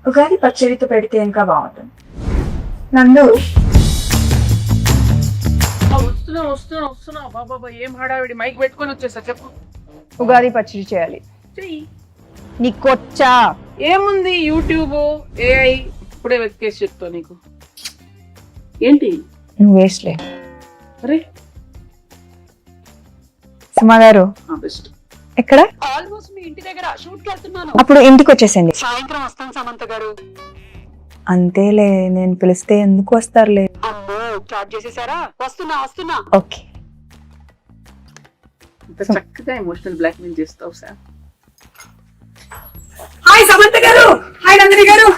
ఉగాది పచ్చడితో పెడితే ఇంకా బాగుంటుంది. నందు వస్తున్నా బాబా ఏం హడావిడి, మైక్ పెట్టుకొని వచ్చేసా. చెప్పు. ఉగాది పచ్చడి చేయాలి. చెయ్యి. నీకొచ్చా? ఏముంది, యూట్యూబ్, ఏఐ ఇప్పుడే వెతికేసి చెప్తా నీకు. ఏంటి నువ్వు వేస్ట్లే. అరే సుమా గారు బెస్ట్. ఎక్కడ? ఆల్మోస్ట్ మీ ఇంటి దగ్గర షూట్ కి వెళ్తున్నాను. అప్పుడు ఇంటికి వచ్చేసింది. సాయంత్రం వస్తాను సమంత గారు. అంతేలే, నేను పిలిస్తే ఎందుకు వస్తారులే. అమ్మో స్టార్ట్ చేసేసారా? వస్తున్నా. ఓకే. ఇంత చక్కగా ఎమోషనల్ బ్లాక్ మెయిల్ చేస్తావు సార్. హాయ్ సమంత గారు, హాయ్ నందిని గారు.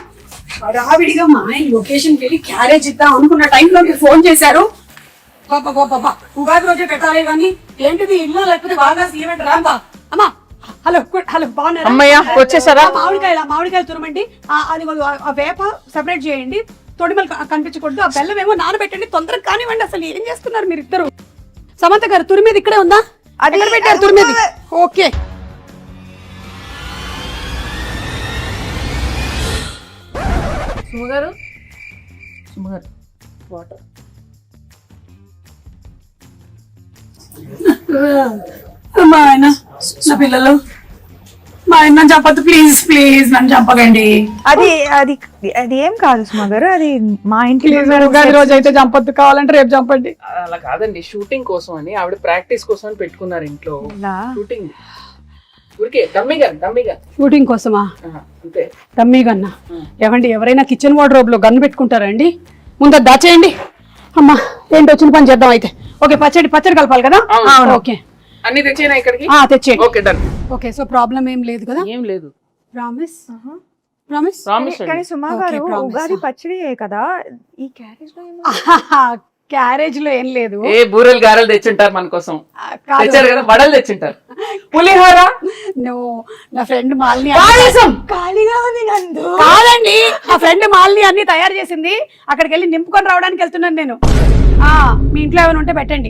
రావిడిగా మా ఆయన లొకేషన్ కి వెళ్ళి క్యారేజ్ ఇద్దాం అనుకున్న టైంలో మీరు ఫోన్ చేశారు. బాబా ఉగాది రోజే పెట్టాలి కానీ ఏంటిది ఇల్లు లేకపోతే బాగా సీమెంట్ రాంబా. అమ్మా హలో బాగున్నారా? అమ్మయ్య వచ్చేసారా? మామిడికాయలు తురమండి. అది ఆ వేప సెపరేట్ చేయండి, తొడిమలు కనిపించకూడదు. ఆ బెల్లం ఏమో నానబెట్టండి, తొందరగా కానివ్వండి. అసలు ఏం చేస్తున్నారు మీరు ఇద్దరు? సమంత గారు తురిమేది ఇక్కడే ఉందా? అది పెట్టారు తురిమేది. Okay సుమగారు water. మా ఆయన నా పిల్లలు, మా ఆయన నన్ను చెప్పద్దు ప్లీజ్ నన్ను చెప్పకండి. అది అది అది ఏం కాదు సుమా గారు, అది మా ఇంటి ఉగాది రోజు అయితే చంపొద్దు, కావాలంటే రేపు చంపండి. అలా కాదండి, షూటింగ్ కోసం అని ఆవిడ ప్రాక్టీస్ కోసం అని పెట్టుకున్నారు ఇంట్లో. షూటింగ్ ఊరికే డమ్మీగా షూటింగ్ కోసమా? అంతే. డమ్మీ గన్నా? ఏమండి ఎవరైనా కిచెన్ వార్డ్రోబ్ లో గన్ పెట్టుకుంటారండి? ముందు దాచేయండి. అమ్మా ఏంటి వచ్చిన పని చేద్దాం అయితే. ఓకే పచ్చడి కలపాలి కదా? ఓకే అన్ని తెచ్చేనా ఇక్కడికి? తెచ్చేయండి. Okay done. Okay so problem ఏం లేదు కదా? ఏం లేదు. ప్రామిస్. కానీ సుమా గారు Okay, promise. ఉగాది పచ్చడి కదా, ఈ క్యారేజ్ లో క్యారేజ్ లో ఏం లేదు. ఏ బూరెలు గారెలు తెచ్చుంటారు మన కోసం. కాదు. తెచ్చారు కదా, వడలు తెచ్చుంటారు. పులిహోర. నా ఫ్రెండ్ మాలిని పాయసం. కాదండి, నా ఫ్రెండ్ మాలిని అన్ని తయారు చేసింది. అక్కడికి వెళ్ళి నింపుకొని రావడానికి వెళ్తున్నాను నేను. మీ ఇంట్లో ఏమైనా ఉంటే పెట్టండి.